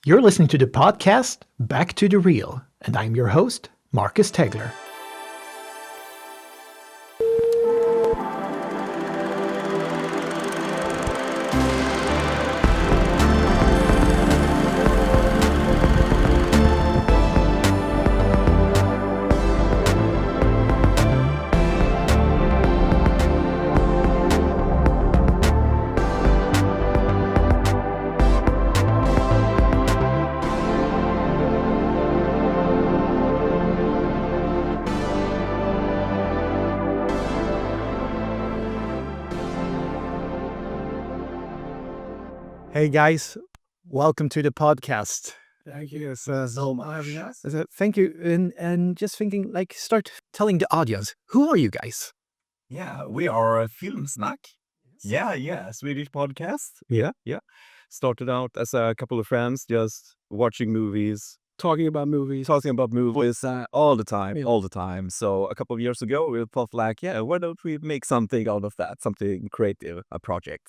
You're listening to the podcast Back to the Real, and I'm your host, Marcus Tegler. Hey guys, welcome to the podcast. Thank you so much. Thank you. And just thinking, start telling the audience, who are you guys? Yeah, we are a Filmsnack. Yeah, Swedish podcast. Yeah. Started out as a couple of friends, just watching movies, talking about movies all the time. So a couple of years ago, we thought why don't we make something out of that, something creative, a project.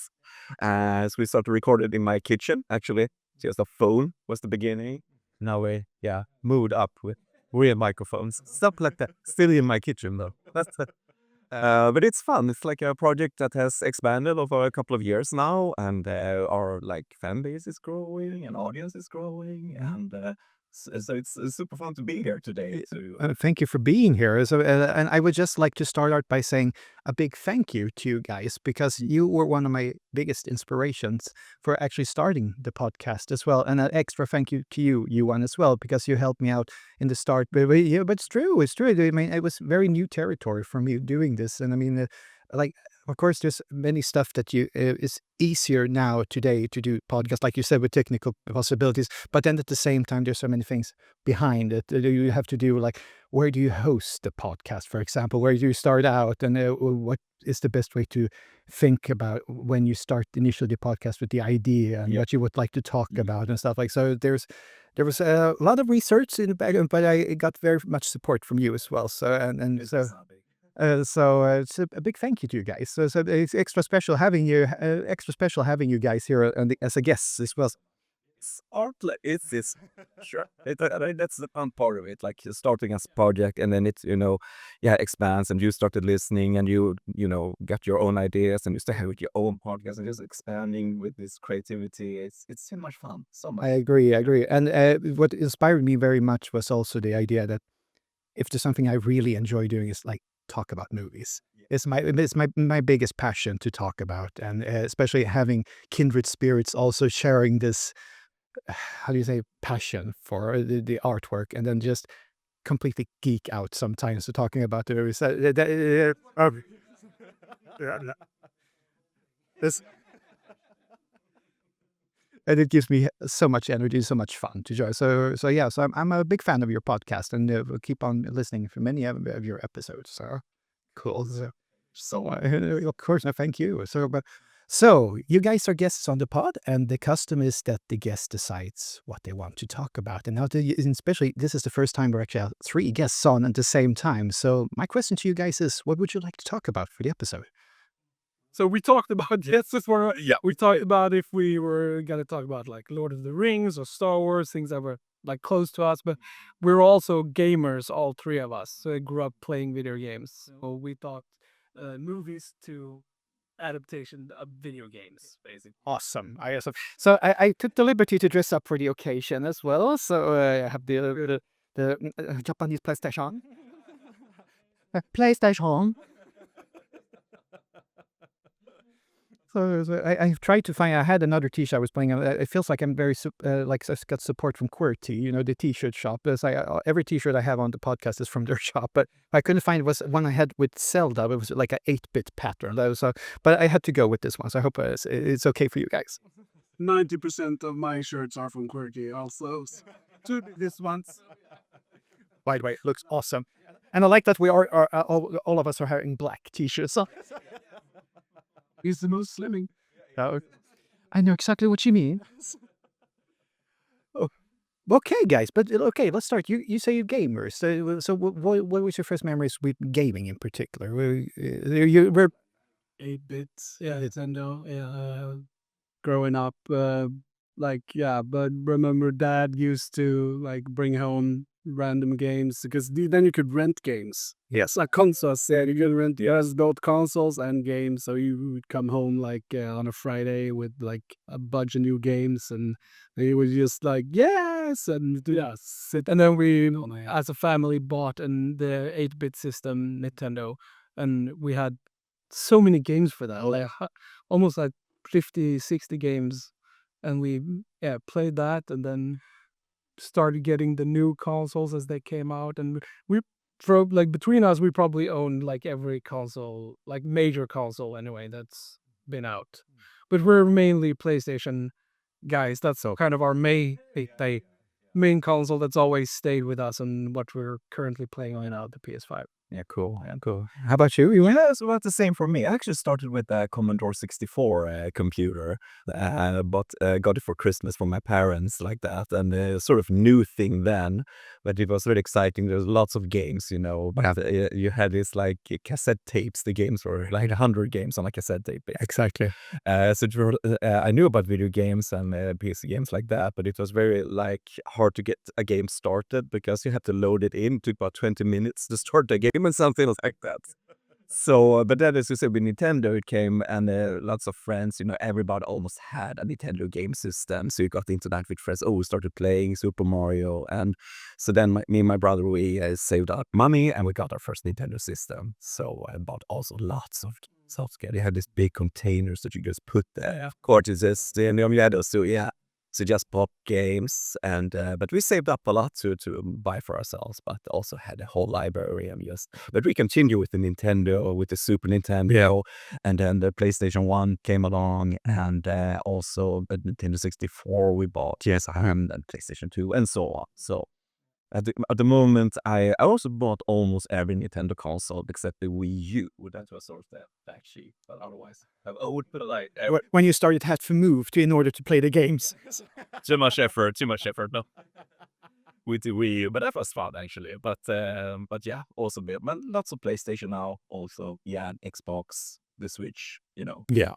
So we started recording in my kitchen, actually. Just a phone was the beginning. Now we, moved up with real microphones, stuff like that. Still in my kitchen though. But it's fun. It's like a project that has expanded over a couple of years now, and our fan base is growing and audience is growing, and so it's super fun to be here today. Thank you for being here. And I would just like to start out by saying a big thank you to you guys, because you were one of my biggest inspirations for actually starting the podcast as well. And an extra thank you to you, Johan, as well, because you helped me out in the start. But it's true. I mean, it was very new territory for me doing this. And I mean, of course, there's many stuff that is easier now today to do podcasts, like you said, with technical possibilities. But then at the same time, there's so many things behind it. You have to do where do you host the podcast, for example? Where do you start out, and what is the best way to think about when you start initially the podcast with the idea and what you would like to talk about and stuff like. So there was a lot of research in the background, but I got very much support from you as well. So So it's a big thank you to you guys. So it's extra special having you guys here as a guest as well. It's this sure. That's the fun part of it. Like starting as a project, and then it expands, and you started listening, and you got your own ideas, and you start with your own podcast, and just expanding with this creativity. It's so much fun. So much. I agree. And what inspired me very much was also the idea that if there's something I really enjoy doing is talk about movies. It's my biggest passion to talk about, and especially having kindred spirits also sharing this, how do you say, passion for the artwork, and then just completely geek out sometimes to talking about the movies. And it gives me so much energy, so much fun to join. So I'm a big fan of your podcast, and we'll keep on listening for many of your episodes. So cool. Of course, no, thank you. So you guys are guests on the pod, and the custom is that the guest decides what they want to talk about. And now, especially, this is the first time we're actually have 3 guests on at the same time. So my question to you guys is, what would you like to talk about for the episode? So we talked about we talked about if we were gonna talk about Lord of the Rings or Star Wars, things that were close to us, but we're also gamers, all 3 of us. So I grew up playing video games. So we thought movies to adaptation of video games, basically. Awesome. So I took the liberty to dress up for the occasion as well. So I have the Japanese PlayStation. PlayStation. So I tried to find. I had another T-shirt I was playing. It feels like I'm very I've got support from QWERTY, the T-shirt shop. It's every T-shirt I have on the podcast is from their shop, but I couldn't find one I had with Zelda. It was like an 8-bit pattern. But I had to go with this one. So I hope it's okay for you guys. 90% of my shirts are from QWERTY also. Two this ones. By the way, it looks awesome, and I like that we are all of us are wearing black T-shirts. He's the most slimming. I know exactly what you mean. Okay, guys, but okay, let's start. You say you're gamers. So what was your first memories with gaming in particular? Were 8-bits, Nintendo. Growing up Like, yeah, but remember Dad used to like bring home random games because then you could rent games. Yes. Like consoles, yeah, you could rent both consoles and games. So you would come home like on a Friday with like a bunch of new games, and they would just like yes, and sit. And then we, as a family, bought the 8-bit system Nintendo, and we had so many games for that, like almost like 50, 60 games, and we played that, and then started getting the new consoles as they came out, and we like between us we probably owned like every console, like major console anyway, that's been out. But we're mainly PlayStation guys. That's kind of our main console that's always stayed with us, and what we're currently playing on now, the PS5. Yeah, cool. Yeah, cool. How about you? Yeah, it's about the same for me. I actually started with a Commodore 64 computer, but got it for Christmas from my parents, like that, and sort of new thing then, but it was really exciting. There's lots of games, you know. But you had this like cassette tapes. The games were like 100 games on a cassette tape. Exactly. I knew about video games and PC games like that, but it was very like hard to get a game started because you had to load it in. It took about 20 minutes to start the game and something like that. So, but then as you said, with Nintendo, it came and lots of friends, you know, everybody almost had a Nintendo game system. So you got into that with friends. Oh, we started playing Super Mario. And so then me and my brother, we saved up money and we got our first Nintendo system. So I bought also lots of games. They had these big containers that you just put the cartridges in. You had those too, yeah. So just pop games, and but we saved up a lot to buy for ourselves, but also had a whole library and just. But we continue with the Nintendo, with the Super Nintendo, and then the PlayStation 1 came along, and also the Nintendo 64 we bought. Yes, and PlayStation 2, and so on. So at the moment, I also bought almost every Nintendo console except the Wii U. That was sort of the fact sheet, but otherwise, I would put it like When you started, had to move in order to play the games. too much effort. No, with the Wii U, but that was fun actually. But yeah, also but lots of PlayStation now. Also, yeah, Xbox, the Switch. You know. Yeah.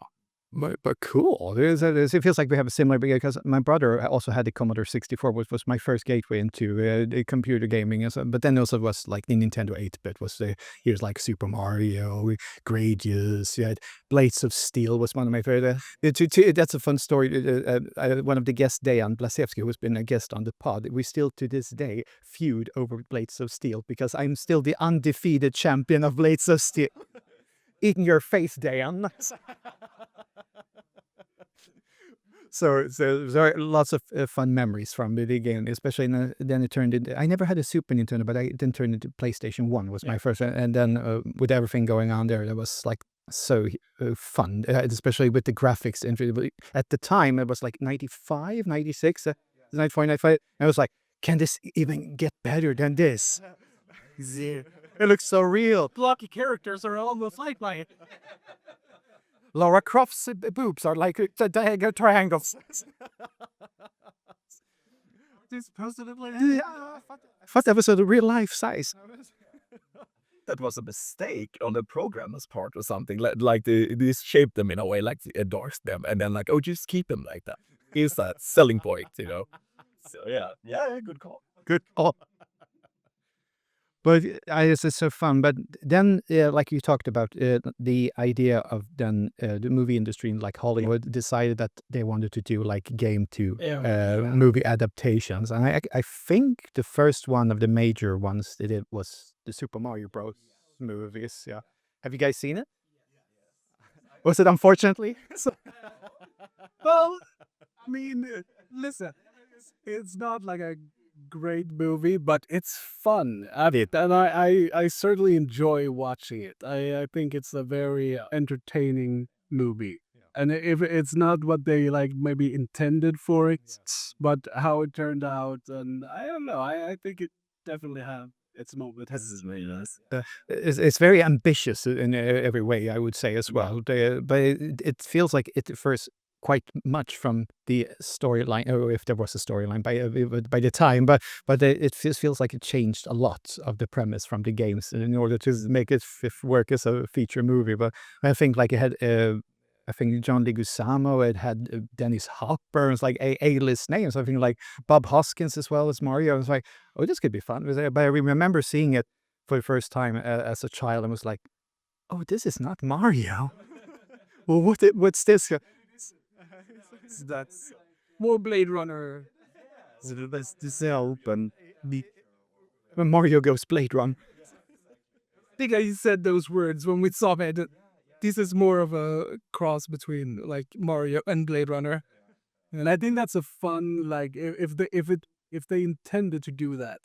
But cool. It feels like we have a similar, because my brother also had the Commodore 64, which was my first gateway into the computer gaming. And so, but then also was like the Nintendo 8-bit was here's like Super Mario, Gradius, you had Blades of Steel was one of my favorite. That's a fun story. One of the guests, Dejan Blasevsky, who's been a guest on the pod, we still to this day feud over Blades of Steel because I'm still the undefeated champion of Blades of Steel. In your face, Dejan. So there are lots of fun memories from the game, especially then it turned into. I never had a Super Nintendo, but I then turned into PlayStation 1 was my first, and then with everything going on there, that was like so fun, especially with the graphics. At the time, it was like 95, 96, 94, 95. I was like, can this even get better than this? It looks so real. Blocky characters are almost like my. Lara Croft's boobs are like triangles. First episode of real life size. That was a mistake on the programmer's part or something. Like they shaped them in a way, like endorsed them, and then like, oh, just keep them like that. Here's that selling point, you know. So yeah, good call. Good call. But it's so fun. But then, like you talked about, the idea of then the movie industry, like Hollywood, decided that they wanted to do like game to movie adaptations. And I think the first one of the major ones they did was the Super Mario Bros. Movies. Yeah, have you guys seen it? Was it unfortunately? Well, I mean, listen, it's not like a great movie, but it's fun. And I certainly enjoy watching it. I think it's a very entertaining movie. And if it's not what they like maybe intended for it, but how it turned out, and I don't know, I think it definitely have its moment. This is very nice. It's very ambitious in every way, I would say as well. But it feels like it differs quite much from the storyline, or if there was a storyline by the time. But it feels like it changed a lot of the premise from the games in order to make it work as a feature movie. But I think like it had I think John Leguizamo. It had Dennis Hopper. It was like A-list names. I think like Bob Hoskins as well as Mario. I was like, oh, this could be fun. But I remember seeing it for the first time as a child and was like, oh, this is not Mario. Well, what's this? That's More Blade Runner. this open. When Mario goes Blade Run. I think I said those words when we saw it. This is more of a cross between like Mario and Blade Runner, and I think that's a fun like if they intended to do that,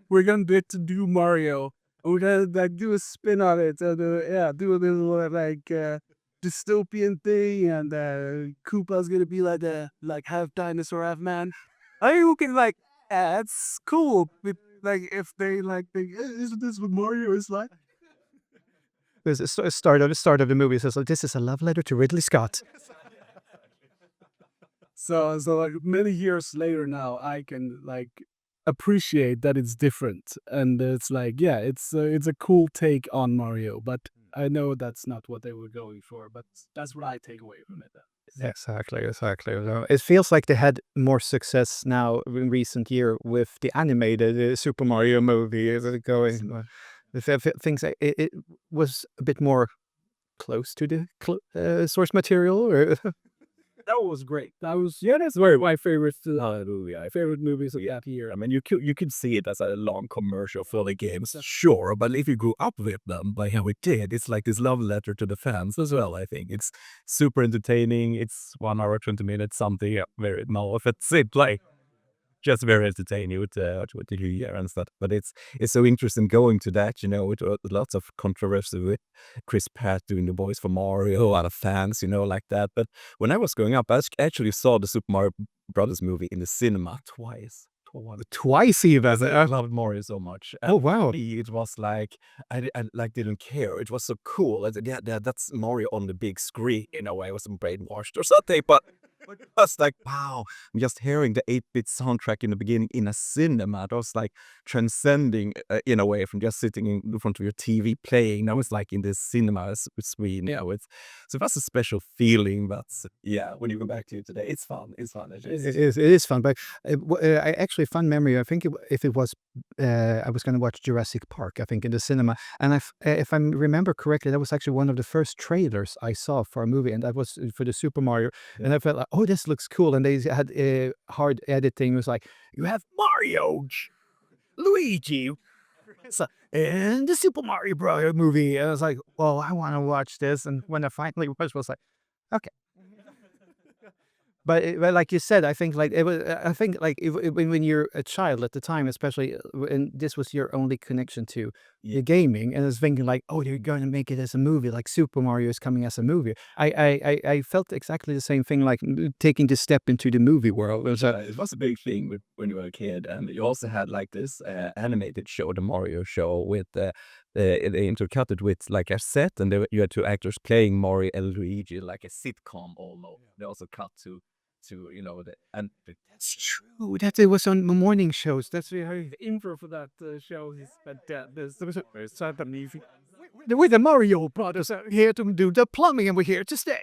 we're gonna do Mario. We're gonna like do a spin on it, and do a little like dystopian thing, and Koopa's gonna be like half dinosaur, half man. I think we can like, it's cool. Like if they like, think, isn't this what Mario is like? There's a start of the movie says, like, this is a love letter to Ridley Scott. So like many years later now, I can like appreciate that it's different, and it's like it's a cool take on Mario, but I know that's not what they were going for, but that's what I take away from it. Exactly. So it feels like they had more success now in recent year with the animated Super Mario movie going. Things it was a bit more close to the source material. Or That was great. That's my favorite movie. My favorite movies of that year. I mean, you could see it as a long commercial for the games, sure, but if you grew up with them by how it did, it's like this love letter to the fans as well. I think it's super entertaining. It's 1 hour 20 minutes something. Very now if it's like just very entertaining with the year and stuff. But it's so interesting going to that, with lots of controversy with Chris Pratt doing the voice for Mario, a lot of fans, like that. But when I was growing up, I actually saw the Super Mario Brothers movie in the cinema twice. twice even. I loved Mario so much. Oh wow! It was like I like didn't care. It was so cool. I said, that's Mario on the big screen. I wasn't brainwashed or something, but it was like, wow! Just hearing the 8-bit soundtrack in the beginning in a cinema, it was like transcending in a way from just sitting in front of your TV playing. That was like in the cinema screen. So that's a special feeling. But when you go back to it today, it's fun. It's fun. It is fun, but I actually fun memory. I think if it was, I was going to watch Jurassic Park. I think in the cinema, and if I remember correctly, that was actually one of the first trailers I saw for a movie, and that was for the Super Mario. And I felt like, oh, this looks cool. And they had hard editing. It was like, you have Mario, Luigi, and the Super Mario Bros. Movie. And I was like, well, I want to watch this. And when I finally watched, I was like, okay. But like you said, I think like it was. I think like when you're a child at the time, especially, and this was your only connection to the gaming, and I was thinking like, oh, they're going to make it as a movie, like Super Mario is coming as a movie. I felt exactly the same thing, like taking the step into the movie world. It was a big thing when you were a kid, and you also had like this animated show, the Mario show, with they intercut it with like a set, and you had two actors playing Mario and Luigi, like a sitcom almost. They also cut to and That's true. That it was on morning shows. That's The intro for that show is fantastic. with the Mario brothers are here to do the plumbing, and we're here to stay.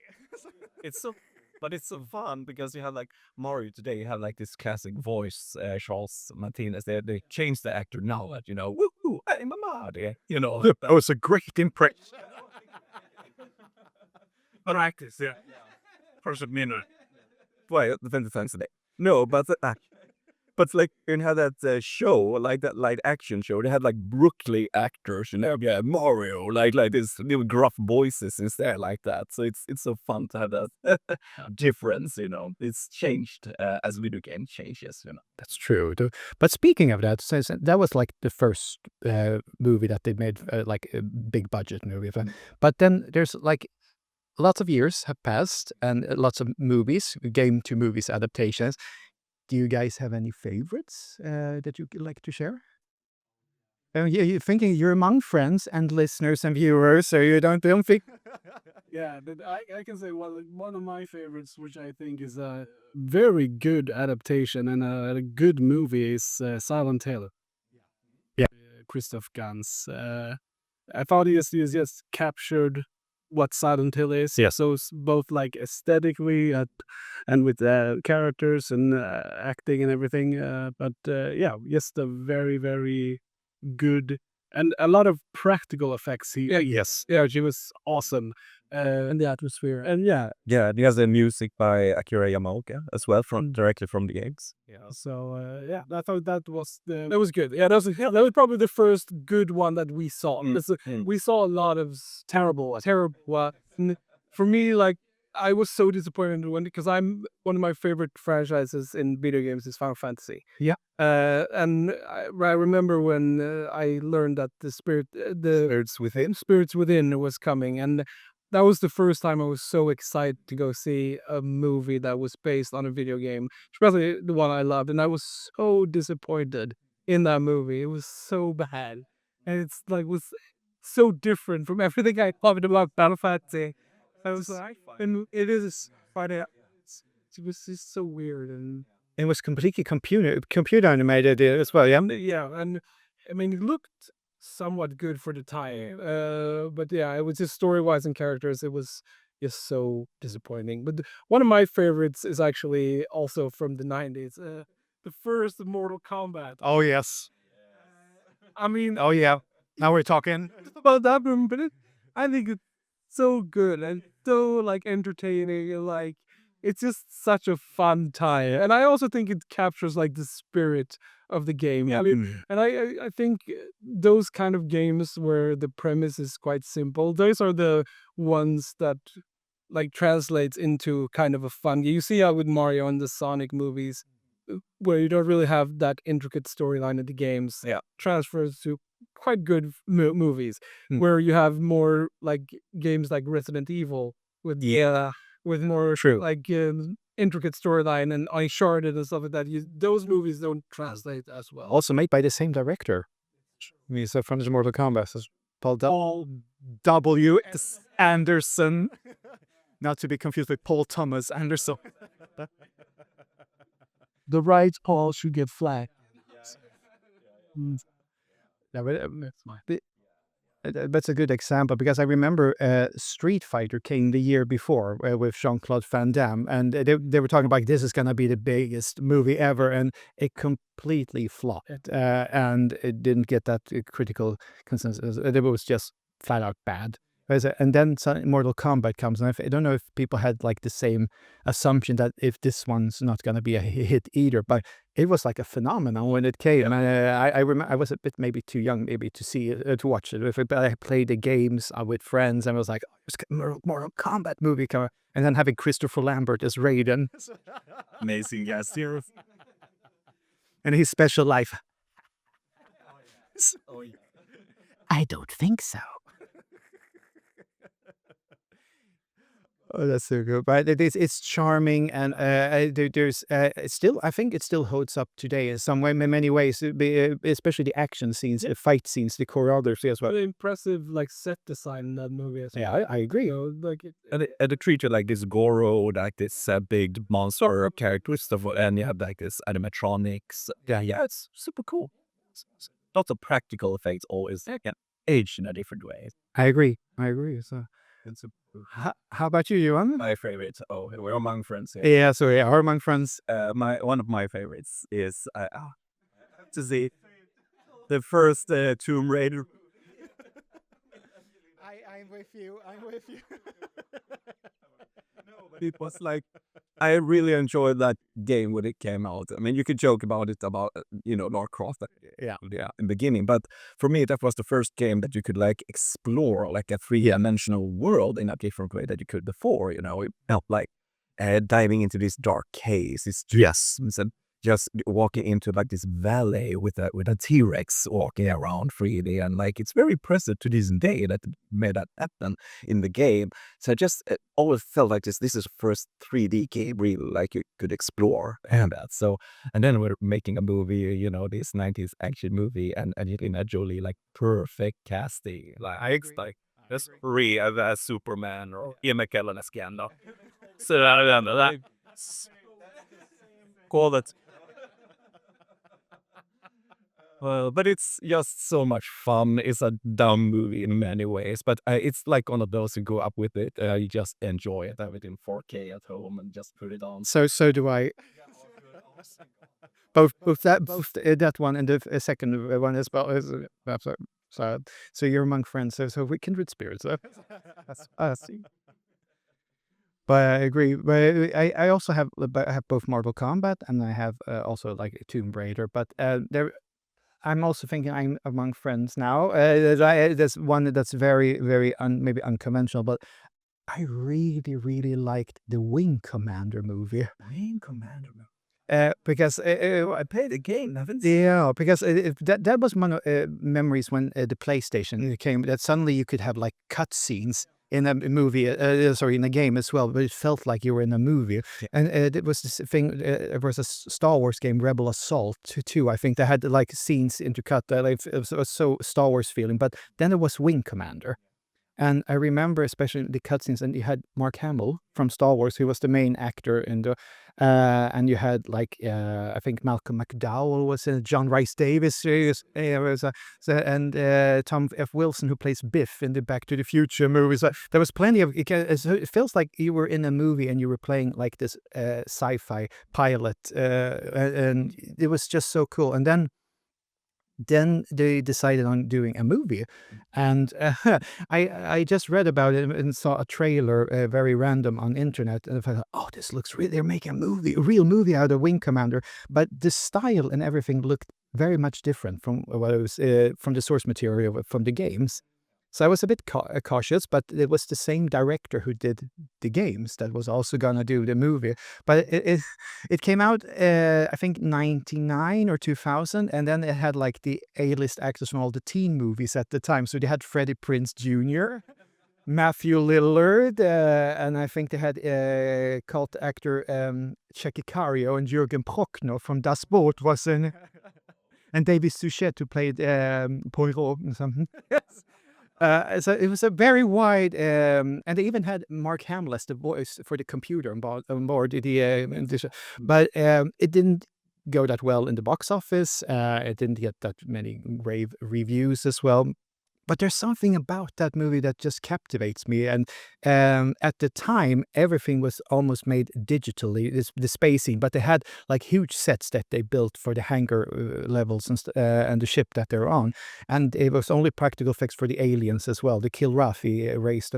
But it's so fun because you have like Mario today. You have like this classic voice, Charles Martinez. They changed the actor now. But woo, I'm a Mario. That was a great impression. Practice, first a minute. Why the fans today? No, but like you had that show, like that light action show. They had like Brooklyn actors, Mario, like this little gruff voices instead, like that. So it's so fun to have that difference. It's changed as video game changes. That's true. But speaking of that, since that was like the first movie that they made, like a big budget movie. But then there's like lots of years have passed and lots of movies, game to movies adaptations. Do you guys have any favorites that you like to share? You're thinking you're among friends and listeners and viewers, so you don't think. I can say one of my favorites, which I think is a very good adaptation and a good movie, is Silent Hill. Yeah. Kristoffer Grant. I thought he just captured what Silent Hill is. Yes. So it's both like aesthetically and with characters and acting and everything. Yeah, just a very, very good and a lot of practical effects. Yeah, she was awesome. And the atmosphere. And yeah, Yeah, and he has the music by Akira Yamaoka as well, from directly from the games. yeah. So yeah, I thought that was good. Yeah, that was probably the first good one that we saw. We saw a lot of terrible. For me, like I was so disappointed because I'm one of my favorite franchises in video games is Final Fantasy. Yeah. And I remember when I learned that the Spirits Within was coming, and that was the first time I was so excited to go see a movie that was based on a video game, especially the one I loved. And I was so disappointed in that movie. It was so bad. And it's like, was so different from everything I loved about Final Fantasy. I was like, and it is quite a, it was just so weird. And It was completely computer animated as well, yeah? yeah, and I mean, it looked somewhat good for the time. But yeah, it was just story-wise and characters, it was just so disappointing. But one of my favorites is actually also from the 90s. The first Mortal Kombat. Oh, yes. I mean, Oh, yeah. Now we're talking. just about that one, but I think it's so good and so like entertaining and like it's just such a fun time. And I also think it captures like the spirit of the game. I mean, and I think those kind of games where the premise is quite simple, those are the ones that like translates into kind of a fun. You see how with Mario and the Sonic movies, where you don't really have that intricate storyline in the games, transfers to quite good movies, where you have more like games like Resident Evil with with more like intricate storyline and Uncharted and stuff like that. Those movies don't translate as well. Also made by the same director. So from the Mortal Kombat, it's Paul W. S. Anderson. Not to be confused with Paul Thomas Anderson. The right Paul should get flagged. Yeah, that's a good example because I remember Street Fighter came the year before with Jean-Claude Van Damme, and they were talking about this is going to be the biggest movie ever, and it completely flopped, and it didn't get that critical consensus. It was just flat out bad. And then Mortal Kombat comes, and I don't know if people had like the same assumption that if this one's not going to be a hit either, but it was like a phenomenon when it came. And I remember I was a bit maybe too young maybe to see it, to watch it. But I played the games with friends, and I was like, "There's a Mortal Kombat movie coming," and then having Christopher Lambert as Raiden, Amazing, yeah, serious. and his special life. I don't think so. Oh, that's so good. But it's charming, and there's still, I think it still holds up today in some way, in many ways, especially the action scenes, the fight scenes, the choreography as well. Really impressive like set design in that movie as well. Yeah, I agree. You know, like And the creature like this Goro, like this big monster character stuff, and you have like this animatronics. Yeah, it's super cool. Lots of practical effects always age in a different way. I agree. So, how about you, Johan? My favorite. Oh, we're among friends here. Yeah, so yeah, are among friends. One of my favorites is to see the first Tomb Raider. I'm with you. It was like I really enjoyed that game when it came out. I mean, you could joke about it about Lara Croft, Yeah. in the beginning, but for me that was the first game that you could like explore like a three-dimensional world in a different way that you could before. It felt like diving into these dark caves, these chasms, and just walking into like this valley with a T-Rex walking around freely, and like it's very impressive to this day that it made that happen in the game. So I just always felt like this is the first 3D game really like you could explore and that. So and then we're making a movie, this 90s action movie, and Angelina Jolie, like perfect casting. Like I agree. like that's free as Superman or Ian McKellen as Gandalf. So that call it. But it's just so much fun. It's a dumb movie in many ways, but it's like one of those who go up with it. You just enjoy it, have it in 4K at home, and just put it on. So do I. Both that one and the second one as well is so you're among friends, so we kindred spirits. That's But I agree. But I also have both Mortal Kombat and I have also like Tomb Raider. But I'm also thinking I'm among friends now. There's one that's very very maybe unconventional, but I really liked the Wing Commander movie. Wing Commander. Because I played the game, haven't you? yeah, because that was one of memories when the PlayStation came. That suddenly you could have like cutscenes in a movie, in a game as well, but it felt like you were in a movie. Yeah. And it was this thing. It was a Star Wars game, Rebel Assault, too. I think they had like scenes intercut. Like it was so Star Wars feeling. But then there was Wing Commander. And I remember especially the cutscenes, and you had Mark Hamill from Star Wars, who was the main actor in the, and you had like I think Malcolm McDowell was in John Rhys Davies, and Tom F. Wilson, who plays Biff in the Back to the Future movies. There was plenty of. It feels like you were in a movie and you were playing like this sci-fi pilot, and it was just so cool. And then they decided on doing a movie, and I just read about it and saw a trailer, very random on internet, and I thought, oh, this looks real. They're making a real movie out of Wing Commander, but the style and everything looked very much different from what it was from the source material from the games. So I was a bit cautious, but it was the same director who did the games that was also gonna do the movie. But it came out, I think 99 or 2000, and then it had like the A-list actors from all the teen movies at the time. So they had Freddie Prinze Jr., Matthew Lillard, and I think they had cult actor Checky Cario and Jürgen Prochnow from Das Boot was in, and David Suchet who played Poirot or something. Yes. So it was a very wide, and they even had Mark Hamill as the voice for the computer on board but it didn't go that well in the box office. It didn't get that many rave reviews as well. But there's something about that movie that just captivates me. And at the time, everything was almost made digitally, the spacing, but they had like huge sets that they built for the hangar levels and the ship that they're on. And it was only practical effects for the aliens as well, the Kilrathi race.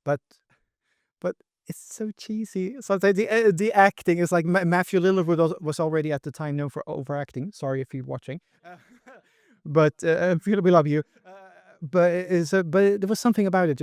But it's so cheesy. So the acting is like Matthew Lillard was already at the time known for overacting. Sorry if you're watching. But we love you. But there was something about it.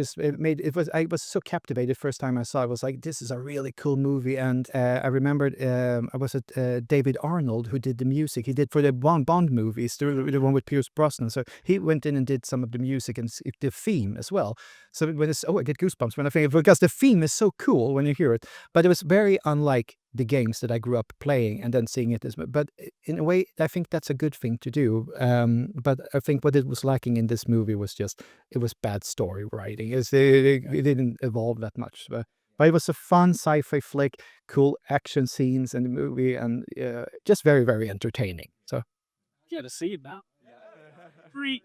I was so captivated first time I saw it. I was like, this is a really cool movie. And I remembered I was at David Arnold who did the music. He did for the Bond movies, the one with Pierce Brosnan. So he went in and did some of the music and the theme as well. So when I get goosebumps when I think, because the theme is so cool when you hear it. But it was very unlike the games that I grew up playing and then seeing it but in a way I think that's a good thing to do, but I think what it was lacking in this movie was it was bad story writing. It didn't evolve that much, but it was a fun sci-fi flick, cool action scenes in the movie, and just very very entertaining. So Yeah, to see it now. Free.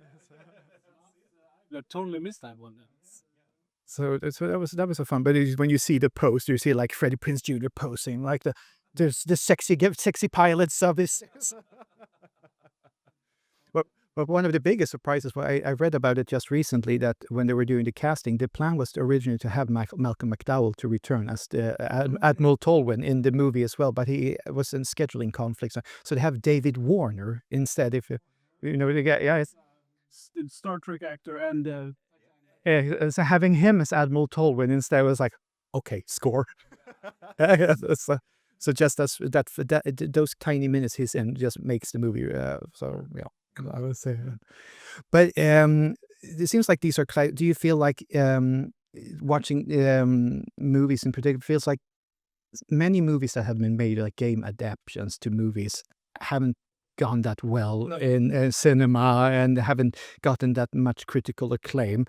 I totally missed that one. So that was a fun. But when you see the post, you see like Freddie Prinze Jr. posing, like there's the sexy pilots of this. But one of the biggest surprises, I read about it just recently, that when they were doing the casting, the plan was originally to have Malcolm McDowell to return as the Admiral Tolwyn in the movie as well, but he was in scheduling conflicts, so they have David Warner instead. If you know, it's Star Trek actor and. So having him as Admiral Tolwyn instead was like, okay, score. So just as those tiny minutes he's in just makes the movie. So yeah, I would say. But it seems like these are. Do you feel like watching movies in particular feels like many movies that have been made like game adaptations to movies haven't gone that well in cinema and haven't gotten that much critical acclaim.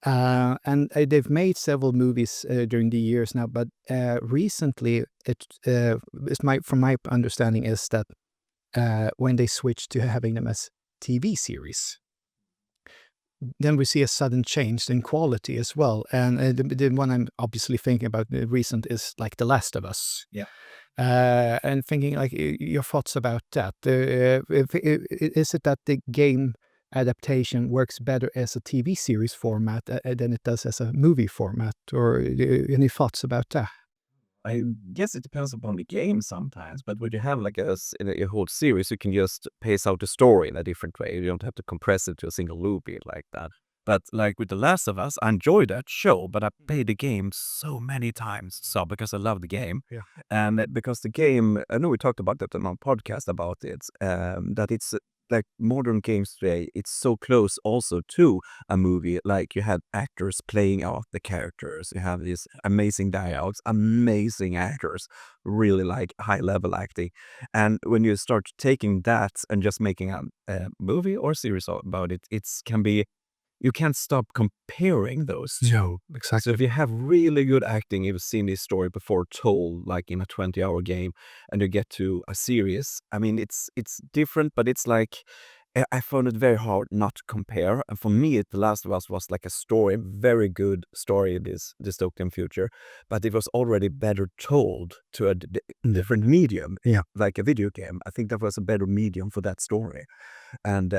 And they've made several movies during the years now, but recently, from my understanding, is that when they switched to having them as TV series, then we see a sudden change in quality as well. And the one I'm obviously thinking about the recent is like The Last of Us. Yeah. And thinking like your thoughts about that. Is it that the game adaptation works better as a TV series format than it does as a movie format? Or any thoughts about that? I guess it depends upon the game sometimes, but when you have like in a whole series, you can just pace out the story in a different way. You don't have to compress it to a single movie like that. But like with The Last of Us, I enjoyed that show, but I played the game so many times. So because I love the game, Yeah. and because the game, I know we talked about that on our podcast about it, that it's like modern games today. It's so close also to a movie. Like you had actors playing out the characters. You have these amazing dialogues, amazing actors, really like high level acting. And when you start taking that and just making a movie or series about it, can be, you can't stop comparing those two. No, So exactly. if you have really good acting, you've seen this story before told, like in a 20-hour game, and you get to a series, I mean, it's different, but it's like, I found it very hard not to compare. And for me, The Last of Us was like a story, very good story in this dystopian future, but it was already better told to a different medium, Yeah. like a video game. I think that was a better medium for that story. And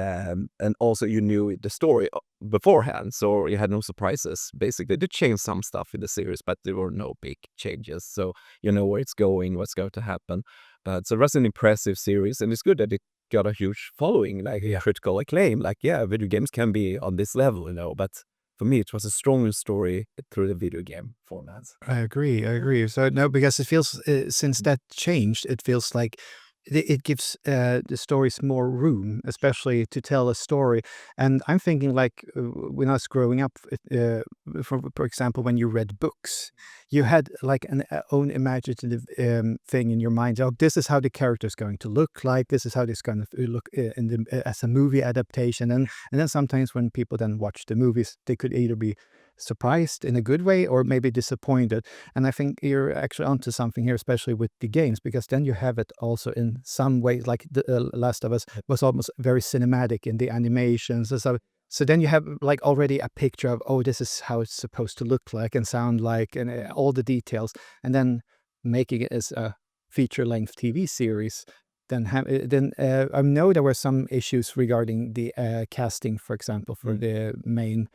also you knew the story beforehand, so you had no surprises. Basically, they changed some stuff in the series, but there were no big changes, so you know where it's going, what's going to happen. But so that's an impressive series, and it's good that it got a huge following, like critical acclaim. Like, yeah, video games can be on this level, you know. But for me, it was a stronger story through the video game format. I agree. So no, because it feels since that changed, it feels like it gives the stories more room, especially to tell a story. And I'm thinking like when I was growing up, for example, when you read books, you had like an own imaginative thing in your mind. Oh, this is how the character is going to look like. This is how this going to look in as a movie adaptation. And then sometimes when people then watch the movies, they could either be surprised in a good way or maybe disappointed. And I think you're actually onto something here, especially with the games, because then you have it also in some ways, like The Last of Us was almost very cinematic in the animations. And so then you have like already a picture of, oh, this is how it's supposed to look like and sound like, and all the details. And then making it as a feature-length TV series, then I know there were some issues regarding the casting, for example, for the main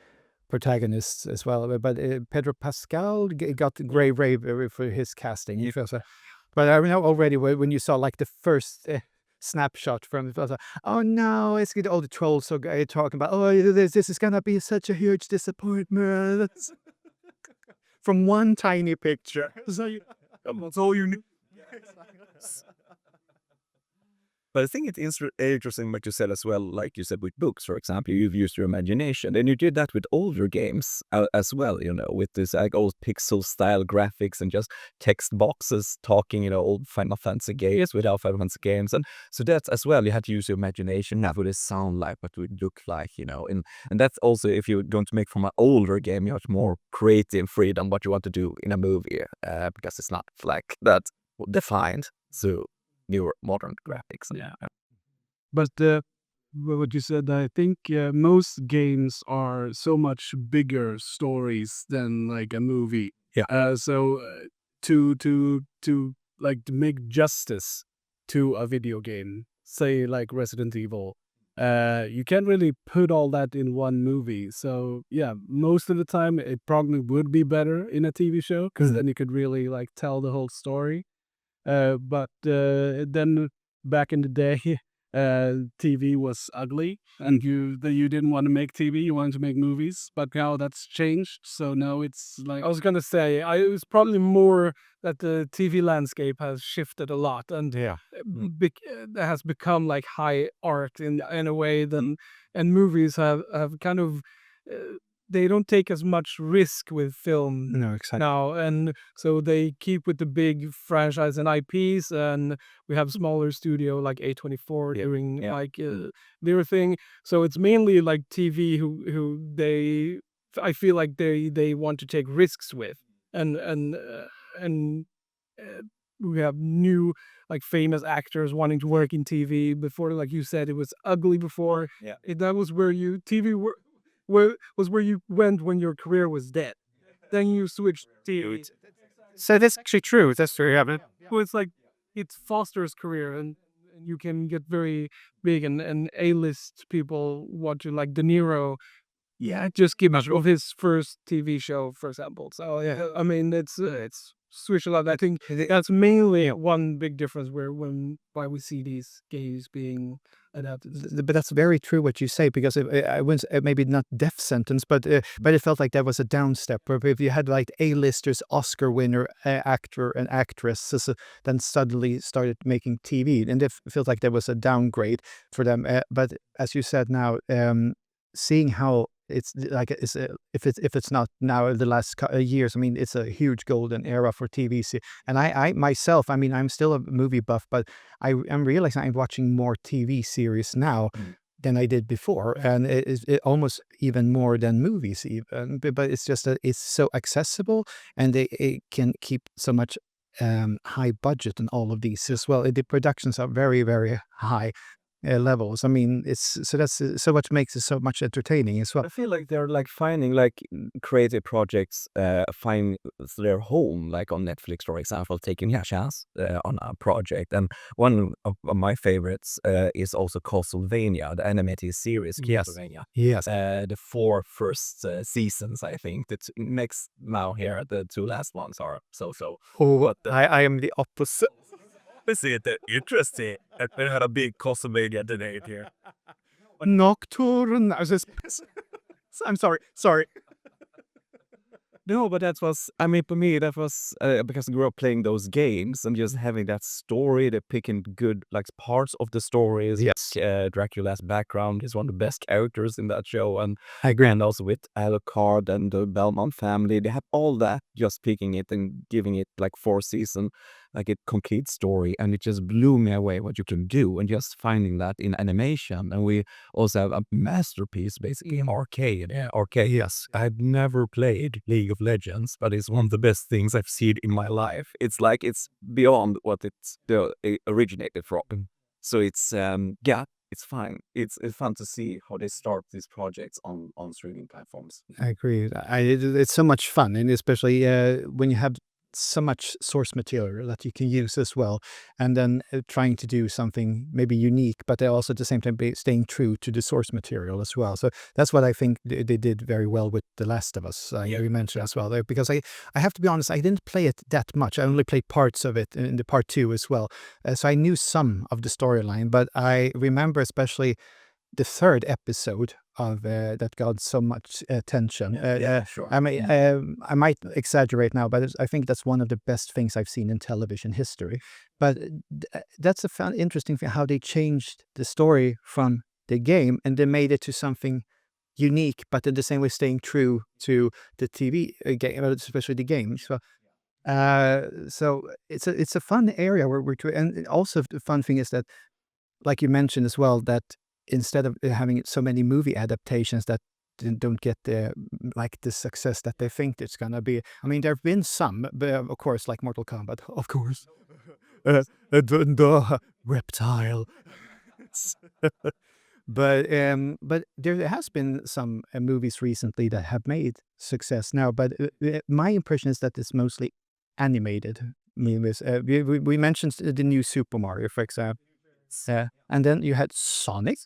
protagonists as well. But Pedro Pascal got great rave for his casting. He feels but I know already when you saw like the first snapshot from it, I was like, oh no, it's good. All the trolls are talking about, oh, this is gonna be such a huge disappointment. From one tiny picture. So that's all you need. But I think it's interesting what you said as well, like you said with books, for example, you've used your imagination, and you did that with older games as well, you know, with this like old pixel style graphics and just text boxes talking, you know, old Final Fantasy games without Final Fantasy games. And so that's as well, you had to use your imagination. What would it sound like? What would it look like, you know? And that's also, if you're going to make from an older game, you have more creative freedom what you want to do in a movie, because it's not like that defined. So newer modern graphics. Yeah. But what you said, I think most games are so much bigger stories than like a movie. Yeah. So to like to make justice to a video game, say like Resident Evil, you can't really put all that in one movie. So yeah, most of the time it probably would be better in a TV show because then you could really like tell the whole story. But then back in the day, TV was ugly, and you didn't want to make TV, you wanted to make movies. But now that's changed, so now it's like I was gonna say, it was probably more that the TV landscape has shifted a lot, and that has become like high art in a way than, and movies have kind of. They don't take as much risk with film now, and so they keep with the big franchise and IPs, and we have smaller studio like A24 doing like their thing. So it's mainly like TV who they, I feel like they want to take risks with, and we have new like famous actors wanting to work in TV. Before, like you said, it was ugly before. Yeah. That was where you TV was where you went when your career was dead. Then you switched TV. So that's actually true. That's true. Yeah, but it's like it fosters career, and you can get very big, and A-list people want to, like De Niro. Yeah, just give us of his first TV show, for example. So yeah, I mean it's switched a lot. I think that's mainly one big difference why we see these games being adapted. But that's very true what you say, because I wouldn't maybe not death sentence, but it felt like that was a downstep. Where if you had like A-listers, Oscar winner actor and actress, then suddenly started making TV, and it feels like there was a downgrade for them. But as you said now, seeing how it's like if it's not now the last years, I mean, it's a huge golden era for TV. And I myself, I mean, I'm still a movie buff, but I'm realizing I'm watching more TV series now than I did before, and it almost even more than movies even. But it's just that it's so accessible, and it can keep so much high budget and all of these as well. The productions are very, very high levels. I mean, it's that's so what makes it so much entertaining as well. I feel like they're like finding like creative projects find their home, like on Netflix, for example, taking a chance on a project. And one of my favorites is also Castlevania, the animated series Castlevania. Yes. The 4 first seasons, I think. The next now here, the 2 last ones are so. Oh, I am the opposite. Is it interesting? We had a big Castlevania debate here. Nocturne. I'm sorry. No, but that was, I mean, for me, that was because I grew up playing those games and just having that story, they're picking good, like, parts of the stories. Yes. Dracula's background is one of the best characters in that show. And I agree. and also with Alucard and the Belmont family, they have all that, just picking it and giving it like 4 seasons, like a complete story. And it just blew me away what you can do, and just finding that in animation. And we also have a masterpiece basically in arcade. Yeah, arcade. Yes, I've never played League of Legends, but it's one of the best things I've seen in my life. It's like it's beyond what it originated from. So it's it's fine. It's fun to see how they start these projects on streaming platforms. I agree. It's so much fun, and especially when you have so much source material that you can use as well, and then trying to do something maybe unique, but they also at the same time staying true to the source material as well. So that's what I think they did very well with The Last of Us. You mentioned as well, because I have to be honest, I didn't play it that much. I only played parts of it in the part 2 as well, so I knew some of the storyline, but I remember especially the 3rd episode of that got so much attention. Sure. I mean, I might exaggerate now, but I think that's one of the best things I've seen in television history. But that's a interesting thing, how they changed the story from the game and they made it to something unique, but in the same way staying true to the TV game, especially the games. So it's a fun area where and also the fun thing is that, like you mentioned as well, that instead of having so many movie adaptations that don't get the success that they think it's gonna be. I mean, there have been some, but of course, like Mortal Kombat, of course, the reptile. But there has been some movies recently that have made success now. But my impression is that it's mostly animated movies. We mentioned the new Super Mario, for example, and then you had Sonic.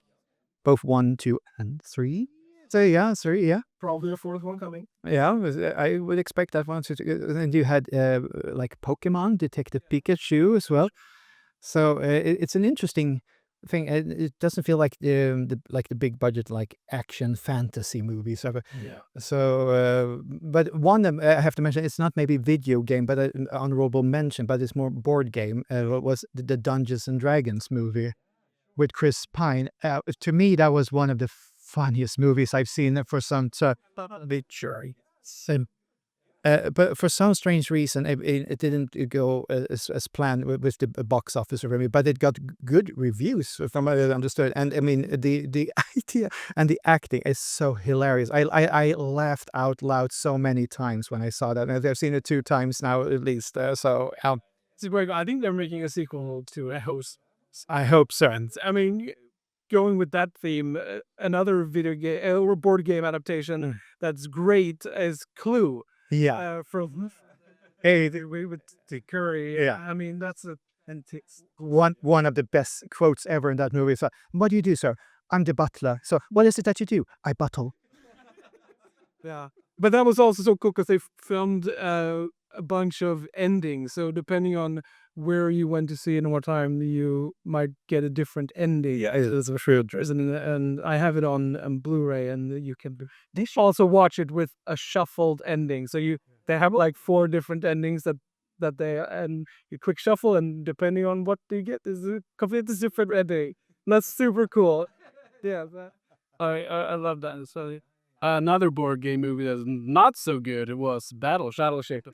Both 1, 2, and 3. So yeah, 3, yeah. Probably a 4th one coming. Yeah, I would expect that one. And you had like Pokemon, Detective Pikachu as well. So it's an interesting thing. It doesn't feel like the big budget like action fantasy movies. So, but one I have to mention, it's not maybe video game, but an honorable mention, but it's more board game. Was the Dungeons and Dragons movie with Chris Pine. To me, that was one of the funniest movies I've seen for some but for some strange reason, it didn't go as planned with the box office review, but it got good reviews from what I understood. And I mean, the idea and the acting is so hilarious. I laughed out loud so many times when I saw that. And I've seen it 2 times now at least. I think they're making a sequel to I hope so. And I mean, going with that theme, another video game or board game adaptation that's great is Clue. Yeah. From with the Curry. Yeah. I mean, that's a One of the best quotes ever in that movie is, "What do you do, sir? I'm the butler. So what is it that you do? I buttle." Yeah, but that was also so cool because they filmed a bunch of endings. So depending on where you went to see it and what time, you might get a different ending. Yeah, it's true. And I have it on Blu-ray, and you can also watch it with a shuffled ending. So they have like 4 different endings that they and you quick shuffle, and depending on what you get is a completely different ending. That's super cool. Yeah, I love that. So another board game movie that's not so good. It was Shadow Shaper.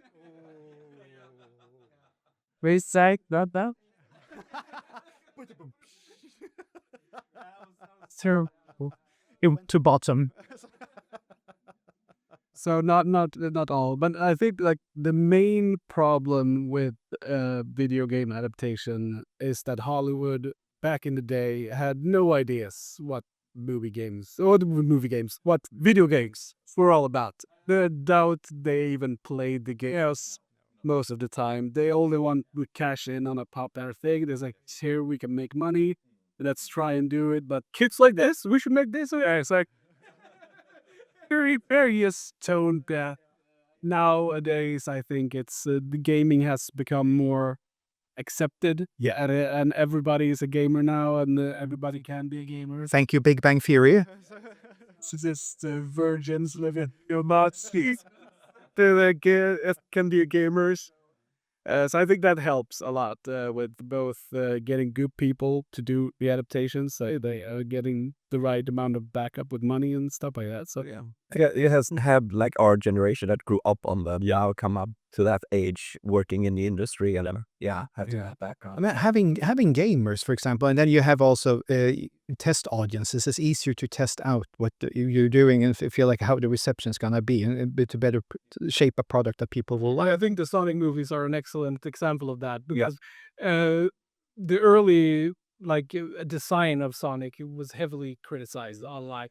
Wait, say not that. Terrible. To bottom. So not all, but I think like the main problem with video game adaptation is that Hollywood back in the day had no ideas what what video games were all about. I doubt they even played the games most of the time. They only want to cash in on a popular thing. There's like, here we can make money. Let's try and do it. But kids like this, we should make this. Yeah, it's like very various tone. Nowadays, I think it's the gaming has become more accepted. Yeah. And everybody is a gamer now, and everybody can be a gamer. Thank you, Big Bang Theory. So just virgins living, not see. They can be gamers. So I think that helps a lot with both getting good people to do the adaptations. So they are getting the right amount of backup with money and stuff like that. So Yeah, it hasn't had like our generation that grew up on them. Yeah, come up to that age working in the industry and have to have background. I mean, having gamers, for example, and then you have also test audiences. It's easier to test out what you're doing and feel like how the reception is gonna be, and to better shape a product that people will like. I think the Sonic movies are an excellent example of that because the early design of Sonic was heavily criticized online.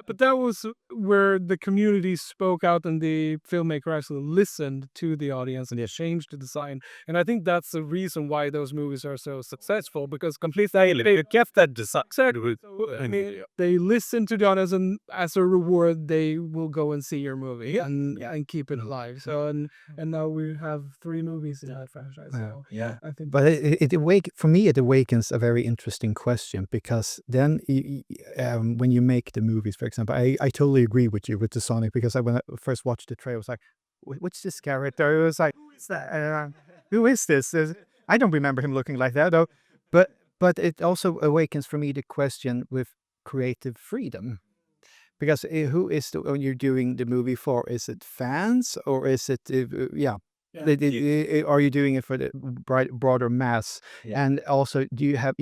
But that was where the community spoke out and the filmmaker actually listened to the audience and they changed the design. And I think that's the reason why those movies are so successful, because completely they kept that design. Exactly. So, I mean, they listen to the audience, and as a reward, they will go and see your movie and keep it alive. So and now we have 3 movies in that franchise. So I think. But for me, it awakens a very interesting question, because then when you make the movies, for example, I totally agree with you with the Sonic, because when I first watched the trailer, I was like, what's this character? It was like, who is that? Who is this? I don't remember him looking like that, though. But it also awakens for me the question with creative freedom. Because who is when you're doing the movie for? Is it fans, or is it, are you doing it for the broader mass? Yeah. And also, do you have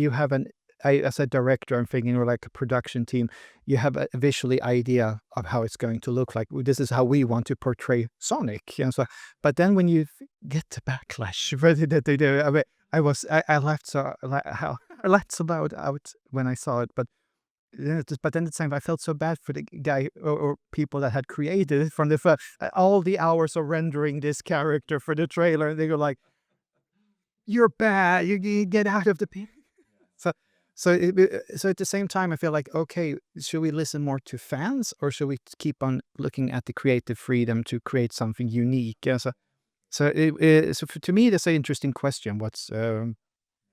as a director, I'm thinking, or like a production team, you have a visually idea of how it's going to look like. This is how we want to portray Sonic. And so, but then when you get the backlash that they do, I laughed I laughed so loud out when I saw it, but then at the same time, I felt so bad for the guy or people that had created it from the first, all the hours of rendering this character for the trailer. They go like, "You're bad. You get out of the picture." So at the same time, I feel like, okay, should we listen more to fans, or should we keep on looking at the creative freedom to create something unique? Yeah, so to me, that's an interesting question.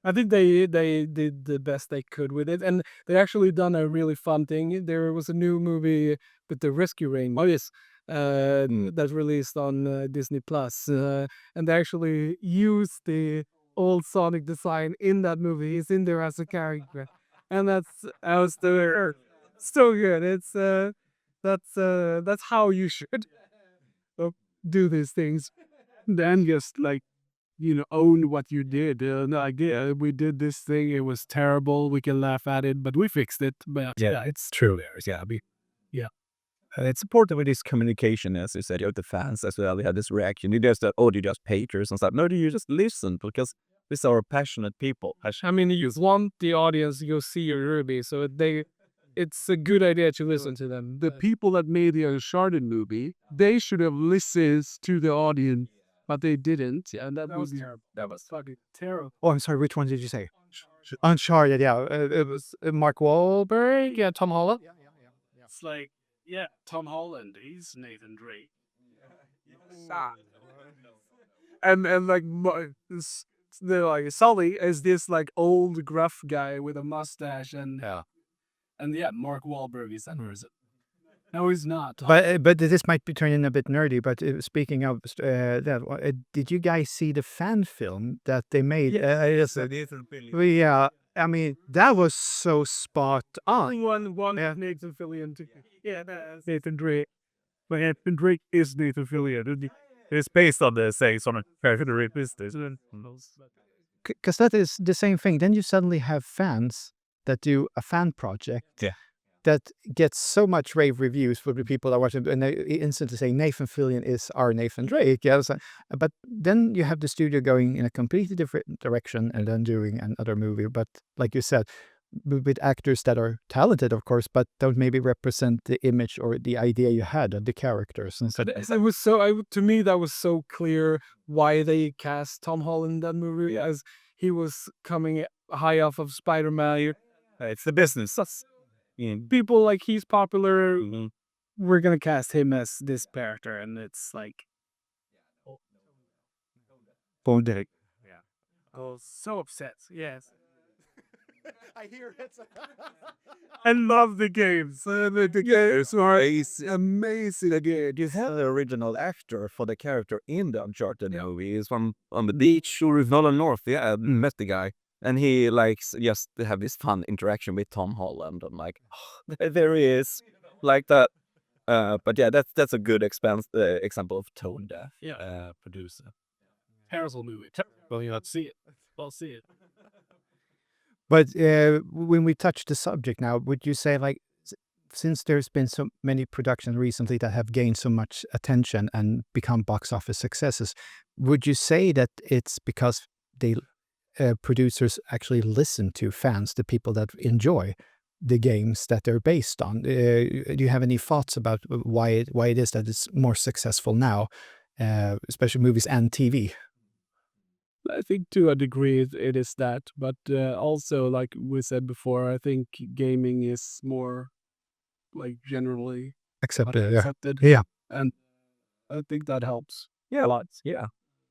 I think they did the best they could with it, and they actually done a really fun thing. There was a new movie with the Rescue Rangers that released on Disney Plus, and they actually used the old Sonic design in that movie. He's in there as a character, and that's so good. It's that's how you should do these things. Then just own what you did. We did this thing. It was terrible. We can laugh at it, but we fixed it. But it's true. It's important with this communication, as you said, you have the fans as well. You have this reaction. You just you just haters and stuff. No, you just listen because these are passionate people. I mean, you want the audience to go see your movie, so it's a good idea to listen to them. The people that made the Uncharted movie, they should have listened to the audience, but they didn't. And that was terrible. That was fucking terrible. Oh, I'm sorry. Which one did you say? Uncharted. Yeah, it was Mark Wahlberg. Yeah, Tom Holland. It's like, yeah, Tom Holland, he's Nathan Drake. And like, they're like, Sully is this like old gruff guy with a mustache, and Mark Wahlberg is that person. No, he's not. But this might be turning a bit nerdy. But speaking of that, did you guys see the fan film that they made? Yes, Yeah, I mean that was so spot on. One Yeah. Nathan Fillion. Yeah, that's Nathan Drake. But Nathan Drake is Nathan Fillion. It's based on the sayings on a character business. Because that is the same thing. Then you suddenly have fans that do a fan project. Yeah. That gets so much rave reviews for the people that watch it, and they instantly say Nathan Fillion is our Nathan Drake. Yeah, but then you have the studio going in a completely different direction and then doing another movie. But like you said, with actors that are talented, of course, but don't maybe represent the image or the idea you had of the characters. And so It was to me that was so clear why they cast Tom Holland in that movie, as he was coming high off of Spider-Man. It's the business. People like he's popular. Mhm. We're gonna cast him as this character, and it's like, Derek. I was so upset. Yes. I hear it. I love the games. The games are amazing again. You have the original actor for the character in the Uncharted movie. He's from on the beach or Nolan North. Yeah, I met the guy. And he likes just to have this fun interaction with Tom Holland. I'm like, there he is, like that. But yeah, that's a good example of tone deaf producer. Terrible movie. Well, you not see it. I'll see it. But when we touch the subject now, would you say, like, since there's been so many productions recently that have gained so much attention and become box office successes, would you say that it's because they producers actually listen to fans, the people that enjoy the games that they're based on? Do you have any thoughts about why it is that it's more successful now, especially movies and TV? I think to a degree it is that, but also like we said before, I think gaming is more like generally accepted. Yeah. And I think that helps. Yeah, lots. Yeah,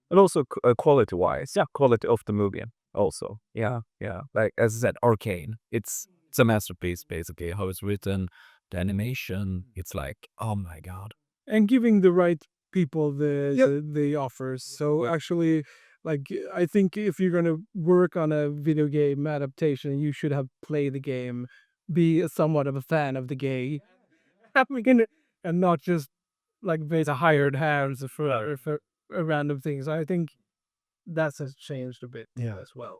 and also quality-wise, quality of the movie also. Yeah. Like as I said, Arcane. It's a masterpiece basically. How it's written, the animation. It's like, oh my god. and giving the right people the offers. So actually, like, I think if you're gonna work on a video game adaptation, you should have played the game, be somewhat of a fan of the game, and not just like base a hired hands for random things. I think that has changed a bit as well.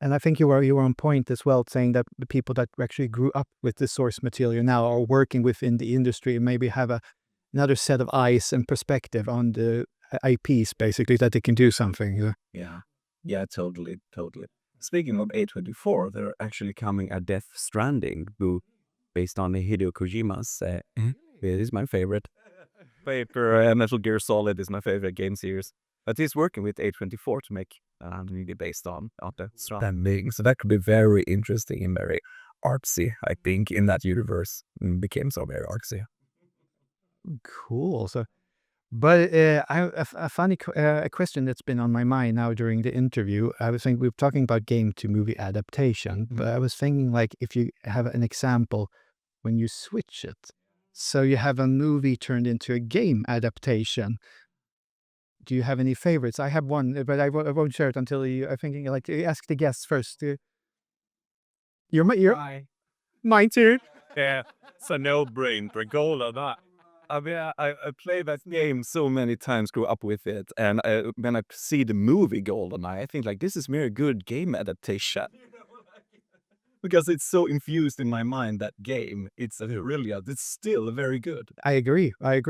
And I think you were on point as well, saying that the people that actually grew up with the source material now are working within the industry and maybe have another set of eyes and perspective on the IPs, basically, that they can do something. Yeah, totally. Speaking of A24, they're actually coming a Death Stranding, based on Hideo Kojima's. It is my favorite. Metal Gear Solid is my favorite game series. But he's working with A24 to make really based on the Stranding. So that could be very interesting and very artsy, I think, in that universe. It became so very artsy. Cool. So, but a funny question that's been on my mind now during the interview. I was thinking, we were talking about game to movie adaptation, but I was thinking, like, if you have an example when you switch it, so you have a movie turned into a game adaptation. Do you have any favorites? I have one, but I won't share it until I'm thinking, like, ask the guests first. You're mine too. Yeah, it's a no-brainer goal of that. I mean, I played that game so many times, grew up with it, and when I see the movie GoldenEye, I think, like, this is very good game adaptation. because it's so infused in my mind, that game. It's brilliant. It's still very good. I agree. I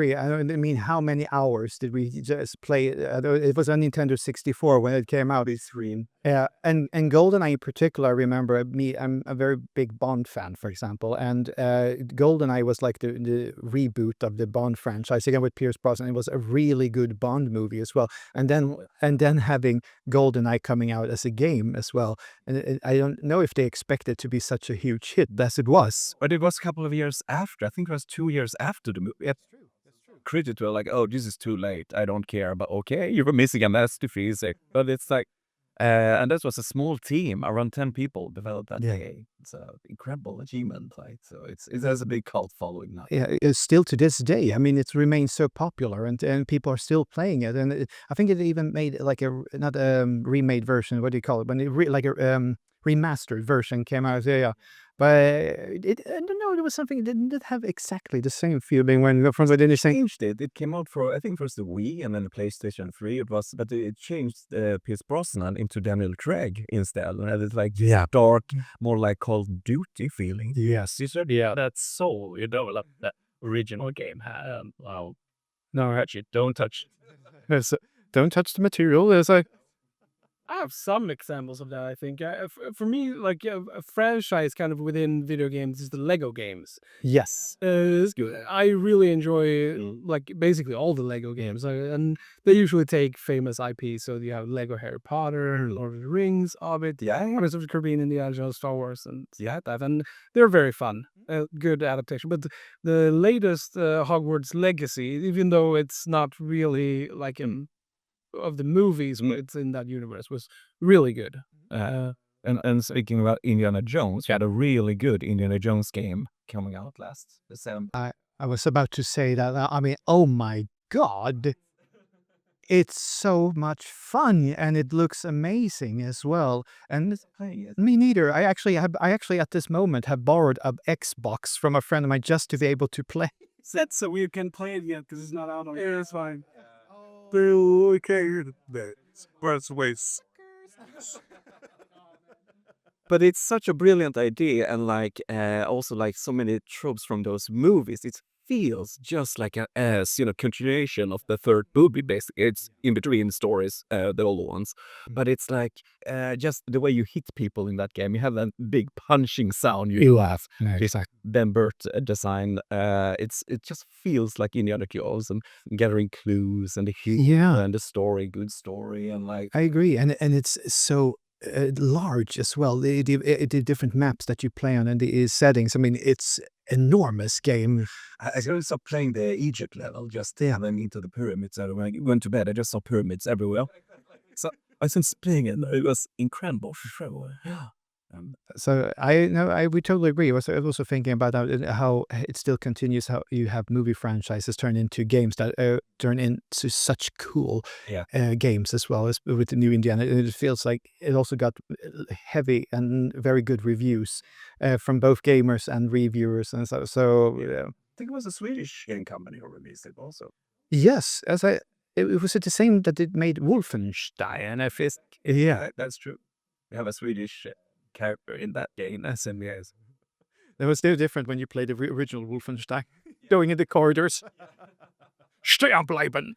mean, how many hours did we just play? It was on Nintendo 64 when it came out. Yeah, and GoldenEye in particular, I remember I'm a very big Bond fan, for example, and GoldenEye was like the reboot of the Bond franchise again with Pierce Brosnan. It was a really good Bond movie as well, and then having GoldenEye coming out as a game as well, and I don't know if they expected to be such a huge hit as it was. But it was a couple of years after. I think it was 2 years after the movie. That's true. Critics were like, "Oh, this is too late. I don't care." But okay, you were missing a masterpiece. But it's like, and this was a small team, around 10 people, developed that game. It's an incredible achievement. Like, so it has a big cult following now. Yeah, it's still to this day. I mean, it remains so popular, and people are still playing it. And I think it even made like not a remade version. What do you call it? When it like a remastered version came out. Yeah. But I don't know. There was something it didn't have exactly the same feeling when from the initial. Changed it. It came out for, I think, first the Wii and then the PlayStation 3. But it changed Pierce Brosnan into Daniel Craig instead, and it's like dark, more like Call of Duty feeling. Yes. You said that soul you developed that original game had. Wow. No, actually, don't touch. Don't touch the material. There's like. I have some examples of that, I think. For me, like a franchise kind of within video games is the Lego games. Yes. It's good. I really enjoy like basically all the Lego games, and they usually take famous IPs. So you have Lego Harry Potter, Lord of the Rings, Hobbit, Pirates of the Caribbean, Indiana Jones, Star Wars, and that. And they're very fun, good adaptation. But the latest Hogwarts Legacy, even though it's not really like of the movies, but it's in that universe, was really good. And speaking about Indiana Jones, you had a really good Indiana Jones game coming out last December. I was about to say that. I mean, oh my God. It's so much fun, and it looks amazing as well. And me neither. I actually at this moment have borrowed an Xbox from a friend of mine just to be able to play. That's so we can play it yet because it's not out on. Yeah, it's fine. We can't hear the ways. But it's such a brilliant idea, and like also like so many tropes from those movies. It feels just like a continuation of the third movie. Basically, it's in between stories, the old ones. But it's like just the way you hit people in that game. You have that big punching sound. You laugh. It's like Ben Burt design. It just feels like Indiana Jones and gathering clues and the humor and the story, good story, and like I agree, and it's so large as well. The different maps that you play on and the settings. I mean, it's enormous game. I just stopped playing the Egypt level, just then into the pyramids. And when I went to bed, I just saw pyramids everywhere. So I was playing it. It was incredible for sure. Yeah. So we totally agree. I was also thinking about how it still continues, how you have movie franchises turn into games that turn into such cool games as well as with the new Indiana. It feels like it also got heavy and very good reviews from both gamers and reviewers and so. I think it was a Swedish game company who released it also. Yes, it was the same that it made Wolfenstein. I think. Yeah, that's true. We have a Swedish character in that game, SMEs. It was still different when you played the original Wolfenstein, going in the corridors. Stehen bleiben.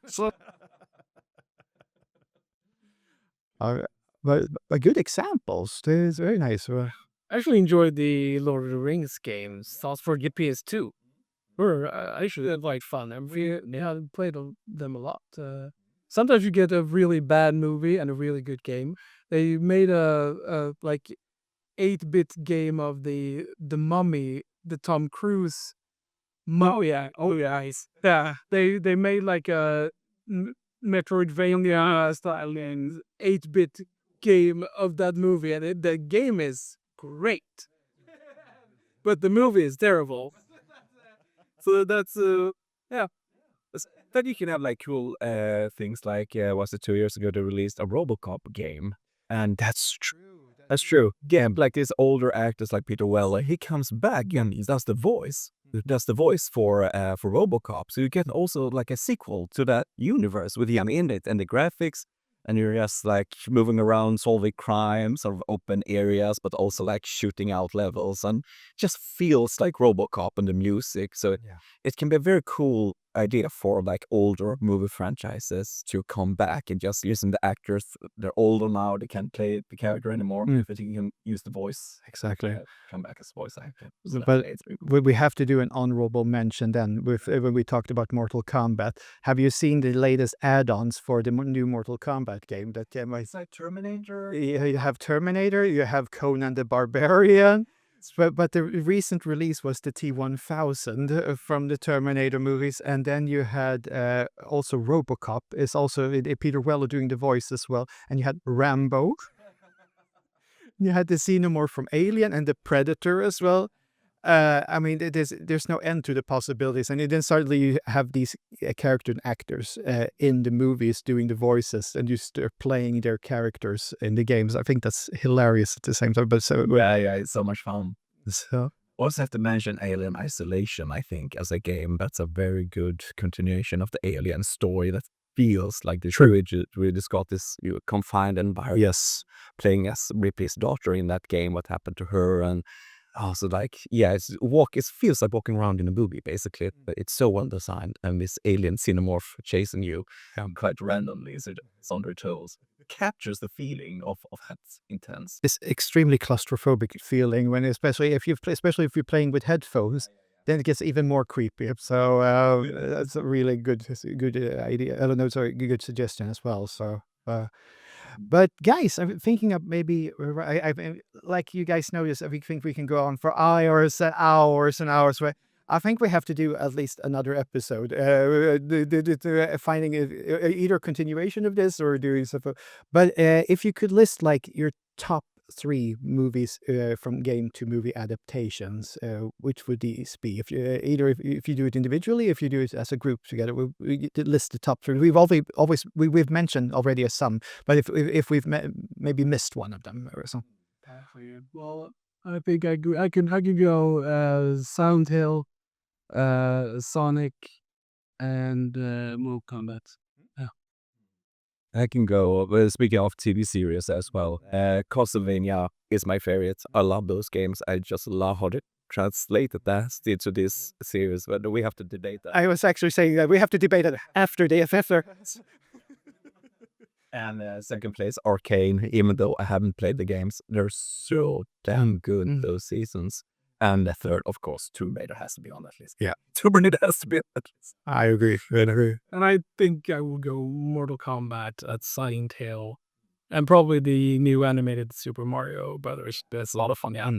But good examples. It's very nice. I actually enjoyed the Lord of the Rings games. Thoughts for the PS2 were actually quite fun. I played them a lot. Sometimes you get a really bad movie and a really good game. They made a like 8-bit game of the Mummy, the Tom Cruise. Yeah. They made like a Metroidvania style 8-bit game of that movie, and the game is great, but the movie is terrible. So that's Then you can have like cool things like was it 2 years ago they released a RoboCop game, and that's true. That's true. Yeah, like these older actors like Peter Weller, he comes back and he does the voice. He does the voice for RoboCop. So you get also like a sequel to that universe with him in it, and the graphics and you're just like moving around, solving crimes, sort of open areas, but also like shooting out levels, and just feels like RoboCop and the music. So it can be a very cool idea for like older movie franchises to come back and just using the actors. They're older now; they can't play the character anymore, but you can use the voice. Exactly. Come back as voice actor. So But it's pretty cool. we have to do an honorable mention then with when we talked about Mortal Kombat. Have you seen the latest add-ons for the new Mortal Kombat game? That It's like Terminator. you have Terminator, you have Conan the Barbarian, but the recent release was the T-1000 from the Terminator movies, and then you had also RoboCop is also Peter Weller doing the voice as well, and you had Rambo. You had the Xenomorph from Alien and the Predator as well. I mean, there's no end to the possibilities, and then suddenly you have these character actors in the movies doing the voices, and you start playing their characters in the games. I think that's hilarious at the same time. But Yeah, it's so much fun. so Also have to mention Alien Isolation, I think, as a game. That's a very good continuation of the Alien story that feels like the trilogy really got this confined environment. yes, Playing as Ripley's daughter in that game, what happened to her, and also like, it feels like walking around in a movie, basically. But it's so well designed, and this alien xenomorph chasing you quite randomly, so it's on their toes. It captures the feeling of that intense. this extremely claustrophobic feeling when, especially if you're playing with headphones. Then it gets even more creepy. So that's a really good idea. I don't know, sorry, good suggestion as well. So, but guys, I'm thinking of maybe like you guys notice, I think we can go on for hours and hours and hours. But I think we have to do at least another episode, finding either continuation of this or doing stuff. But if you could list like your top 3 movies from game to movie adaptations, which would these be? If you do it individually, if you do it as a group together, we list the top 3. We've mentioned already some, but if we've maybe missed one of them or something. Well, I think I can go Sound Hill, Sonic, and Mortal Kombat. I can go, speaking of TV series as well, Castlevania is my favorite. I love those games. I just love how they translated that into this series, but we have to debate that. I was actually saying that we have to debate it after the FFR. And second place, Arcane, even though I haven't played the games, they're so damn good, those seasons. And the third, of course, Tomb Raider has to be on that list. Yeah. Tomb Raider has to be on that list. I agree. And I think I will go Mortal Kombat at Silent Hill, and probably the new animated Super Mario Brothers. That's a lot of fun. Yeah.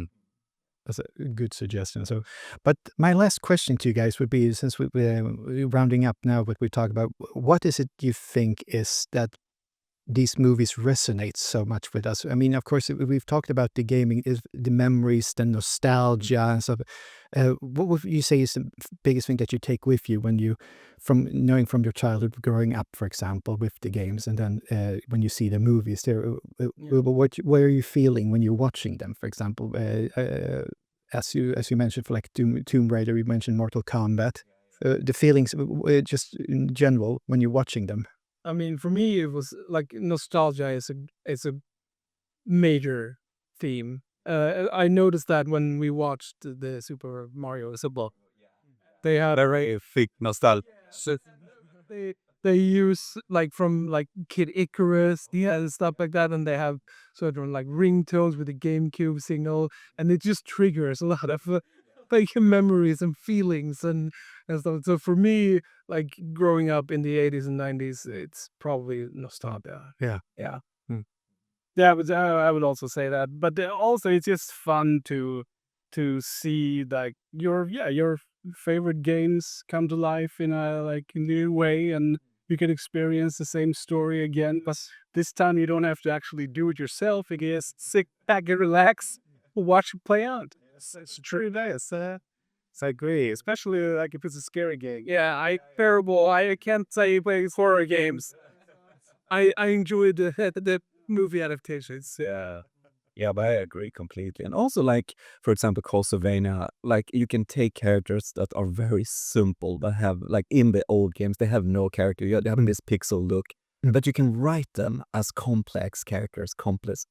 That's a good suggestion. So, but my last question to you guys would be, since we're rounding up now what we talk about, what is it you think is that these movies resonate so much with us? I mean, of course, we've talked about the gaming, is the memories, the nostalgia and stuff. What would you say is the biggest thing that you take with you when you, from knowing from your childhood, growing up, for example, with the games, and then when you see the movies there, what are you feeling when you're watching them, for example? As you mentioned, for like Tomb Raider, you mentioned Mortal Kombat. The feelings, just in general, when you're watching them. I mean, for me, it was like nostalgia is a major theme. I noticed that when we watched the Super Mario Super, they had Very thick nostalgia. they use like from like Kid Icarus, and stuff like that, and they have sort of like ringtones with the GameCube signal, and it just triggers a lot of like memories and feelings and stuff. So for me, like growing up in the 80s and 90s, it's probably nostalgia. Yeah. Yeah, but I would also say that. But also, it's just fun to see like your favorite games come to life in a like new way, and you can experience the same story again. But this time, you don't have to actually do it yourself. You can just sit back and relax, watch it play out. It's truly nice. I agree, especially like if it's a scary game. Yeah, I can't say play horror games. I enjoy the movie adaptations. Yeah, but I agree completely. And also, like, for example, Castlevania, like, you can take characters that are very simple, but have, like, in the old games, they have no character. They have this pixel look. but you can write them as complex characters, complex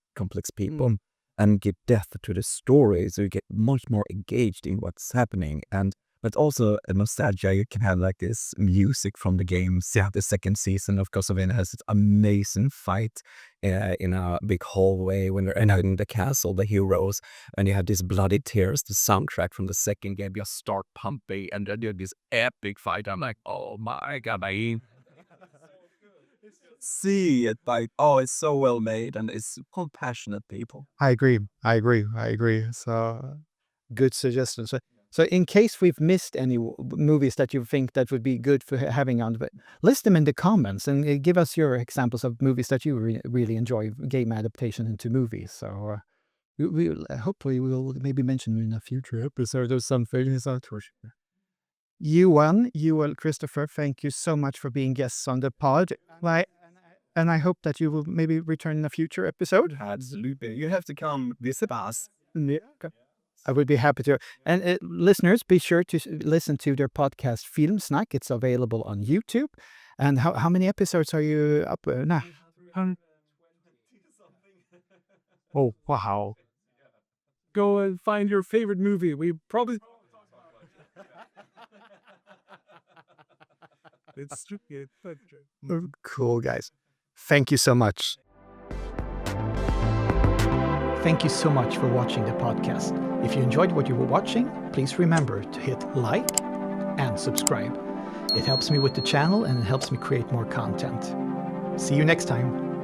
people, and give depth to the story, so you get much more engaged in what's happening. But also a nostalgia, you can have like this music from the games. Yeah, the second season of Kosovo has this amazing fight in a big hallway when they're in the castle, the heroes, and you have this bloody tears, the soundtrack from the second game just start pumping, and then you have this epic fight. I'm like, oh my god, I see it by it's so well made, and it's compassionate people. I agree. So good suggestions. So in case we've missed any movies that you think that would be good for having on, list them in the comments and give us your examples of movies that you really enjoy, game adaptation into movies. So hopefully we'll maybe mention in a future episode or something. Johan, Kristoffer, thank you so much for being guests on the pod. And I hope that you will maybe return in a future episode. Absolutely, you have to come visit us. Yeah. I would be happy to. And listeners, be sure to listen to their podcast, Filmsnack. It's available on YouTube. And how many episodes are you up now? Oh, wow. Go and find your favorite movie. We probably... It's true. Cool, guys. Thank you so much. Thank you so much for watching the podcast. If you enjoyed what you were watching, please remember to hit like and subscribe. It helps me with the channel and it helps me create more content. See you next time.